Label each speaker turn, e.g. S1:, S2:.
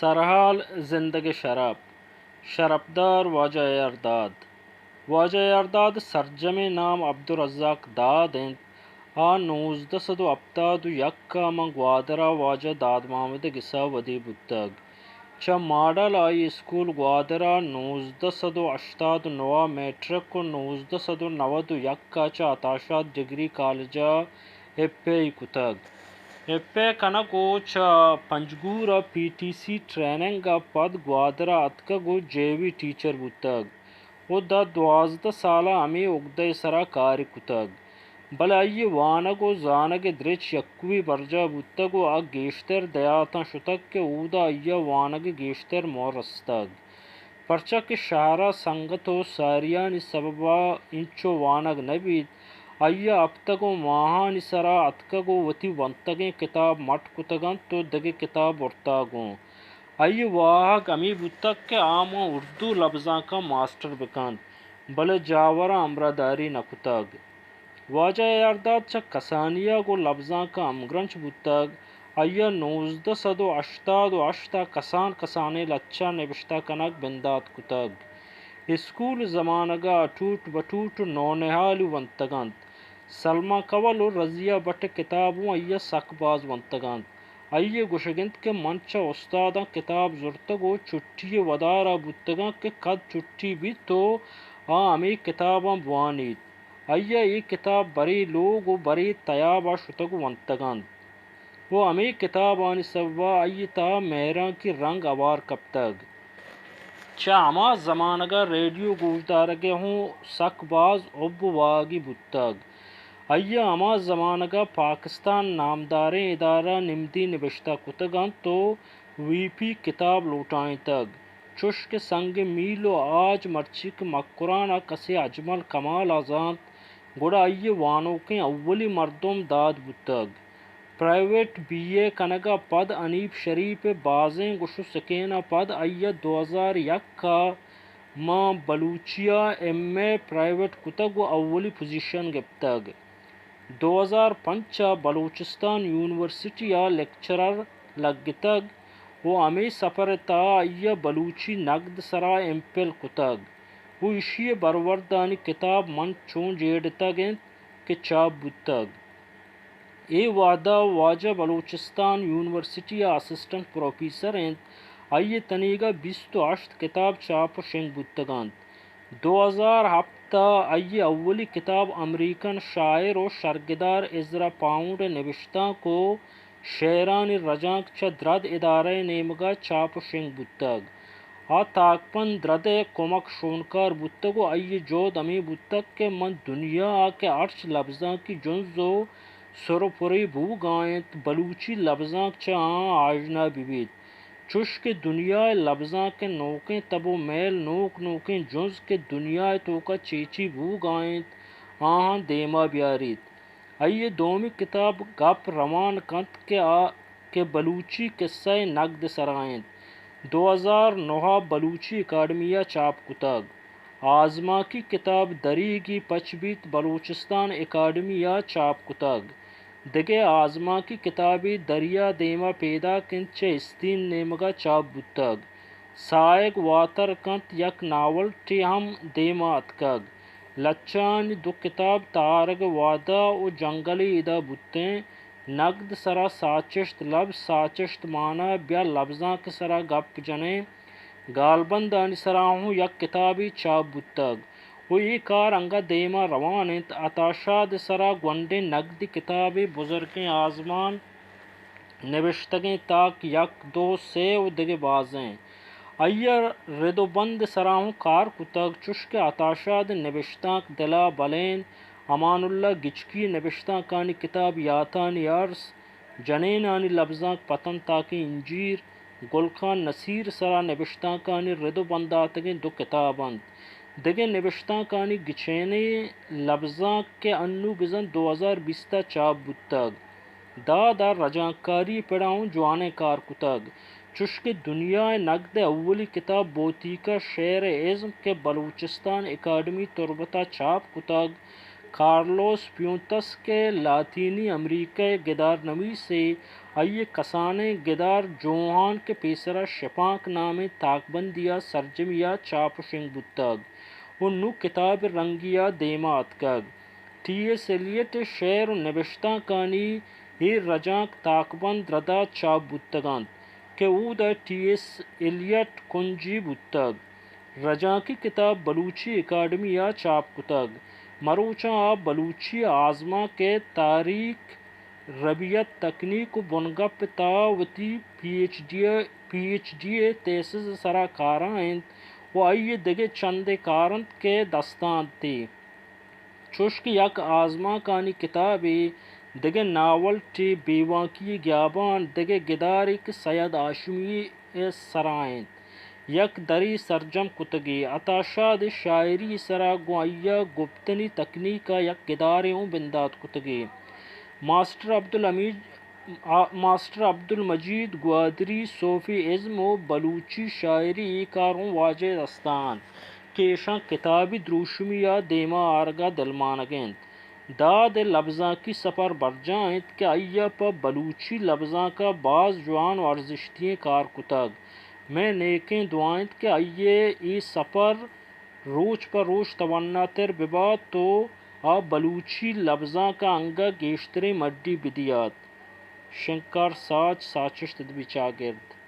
S1: سرحال زندگی شراب شرابدار واجہ ارداد واجہ ارداد سرجم نام عبدالرزاق داد اند آ 1971 گوادرا واجہ داد محمد گسا ودی بتگ چ ماڈل آئی اسکول گوادرا 1989 میٹرک 1991 چ اتاشات ڈگری کالجہ ایپے کتگ ایپے کنکو چ پنجگورا PTC ٹریننگ پد گوادرا اتکگو JV ٹیچر بتگ و دا 12 سالہ امی اگدے سرا کاری کتگ بل ای وانگ و زانگ درچ یکوی برجا بتگ و گیشتر دیاتا شتگ کہ اودا ای وانگ گیشتر مورستگ پرچہ کہ شہرہ سنگت و ساریانی سببا انچو وانگ نبید ای اب تگو ماہانی سرا اتکگو وتی ونتگیں کتاب مٹ کتگن تو دگے کتاب ارتاگوں ای واہگ امی بتگ کہ آما اردو لفظاں کا ماسٹر بکن بلے جاورا امراداری نکتگ واجہ ارداد چا کسانیہ گو لفظاں کا امگرنچ بتگ ای 1988 کسان کسانے لچا نبشتہ کنک بندات کتگ اسکول زمانگا اٹوٹ بٹوٹ نونہالی ونتگنت سلمہ کول و رضیہ بٹ کتابوں ای سک باز ونتگنت ای گوشگنت کہ منچا استادا کتاب زرتگو چٹھی ودارا بتگاں کہ قد چٹھی بھی تو امی کتاباں بوانیت ای کتاب بری لوگ و بری تیابا شتگو ونتگنت و امی کتابانی سوا ای تا میراں کی رنگ اوار کپتگ چا اما زمانگا ریڈیو گوشدارگے ہوں سک باز اب واگی بتگ ای اما زمانگا پاکستان نامداریں ادارہ نمدی نبشتہ کتگاں تو VP کتاب لوٹائیں تگ چش کے سنگ میل و آج مرچک مکرانا کسی اجمل کمال آزانت گوڑا ای وانوکیں اولی مردم داد بتگ پرائیویٹ BA کنگا پد انیب شریف بازیں گشو سکینہ پد ای 2001 ماں بلوچیا MA پرائیویٹ کتگ و اولی پوزیشن گپتگ 2005 بلوچستان یونیورسٹی لیکچرر لگتگ و امی سفر تا ای بلوچی نقد سرا MPhil کتگ و اشی بروردانی کتاب من چون جیڑتگیں کہ چاپ بتگ اے وعدہ واجہ بلوچستان یونیورسٹی اسسٹنٹ پروفیسر انت ای تنیگا 28 کتاب چاپ و شنگ بتگانت 2007 ای اولی کتاب امریکن شاعر و شرگدار ازرا پاؤنڈ نبشتہ کو شیران رجانک چا درد ادارہ نیمگا چاپ و شنگ بتگ تاکپن درد کمک شونکار بتگ و ای جود امی بتگ کہ من دنیا کے ارچ لفظاں کی جنزو سرپری بو گائنت بلوچی لفظاں چا آجنا بیت چش کے دنیا لفظاں کے نوکیں تبو میل نوک نوکیں جنز کے دنیا تو کا چیچی بو گائنت آہاں دیما بیاریت ای دومی کتاب گپ روان کنت کہ بلوچی قصہ نقد سرائنت 2009 بلوچی اکیڈمیہ چاپ کتگ آزما کی کتاب دری کی پچبیت بلوچستان اکیڈمیہ چاپ کتگ دگے آزما کی کتابی دریا دیما پیدا کنت چے استین نیمگا چاپ بتگ سائگ واتر کنت یک ناول ٹی ہم دیما اتکگ لچانی دو کتاب تارگ وعدہ و جنگلی ادا بتیں نقد سرا ساچشت لفظ ساچشت معنی بیا لفظاں کے سرا گپ جنیں گالبند آنی سرا ہوں یک کتابی چاپ بتگ و ای کار انگا دیما روانت اتاشاد سرا گونڈے نقدی کتابی بزرگیں آزمان نوشتگیں تاک یک دو سے و دگے بازیں ایّر رد و بند سراہوں کار کتگ چشک اتاشاد نبشتاک دلا بلین امان اللہ گچکی نبشتاں کانی کتاب یاتانی عرض جنین آنی لفظاں پتن تاکی انجیر گل خان نصیر سرا نبشتاں کانی رد و بنداتگیں دو کتابند دگے نبشتاں کانی گچینے لفظاں کے انو بزن 2020 چاپ بتگ دادا رجانکاری پڑاؤں جوانے کار کتگ چشک دنیا نقد اولی کتاب بوتیکا شعر عزم کے بلوچستان اکیڈمی تربتا چاپ کتگ کارلوس پیونتس کے لاطینی امریکہ گدار نویس سے آئیے کسانے گدار جوہان کے پیسرا شپانک نامے تاکبندیا سرجمیا چاپشنگ بتگ انو کتاب رنگیا دیمات کگ ٹی ایس ایلیٹ شعر و نبشتہ کانی یہ رجانک تاکبند ردا چاپ بتگانت کہ اودا ٹی ایس ایلیٹ کنجی بتگ رجاں کی کتاب بلوچی اکاڈمیا چاپ کتگ مروچاں آپ بلوچی آزما کے تاریخ ربیت تکنیک و بنگپ تا وتی پی ایچ ڈی تیسز سرا کاراں انت و آئیے دگے چندے کارنت کے دستان تی چشک یک آزما کانی کتابی دگے ناول ٹی بیواں کی گیابان دگے گدارک سید آشمی سرائنت یک دری سرجم کتگی عطا شاد شاعری سرا گوائیا گپتنی تکنیکا یک گداریوں بندات کتگی ماسٹر عبدالمجید گوادری صوفی ازم و بلوچی شاعری کاروں واجہ دستان کیشاں کتابی دروشمیا دیما آرگا دلمانگند داد لفظاں کی سفر برجائیں کہ آئیا پا بلوچی لفظاں کا بعض جوان و ارزشتیں کار کتگ میں نیکیں دعائیں کہ آئیے ای سفر روچ پر روچ توانا تر بباد تو آ بلوچی لفظاں کا انگا گیشتری مڈی بدیات شنکر ساچ ساچش تدبی چاگرد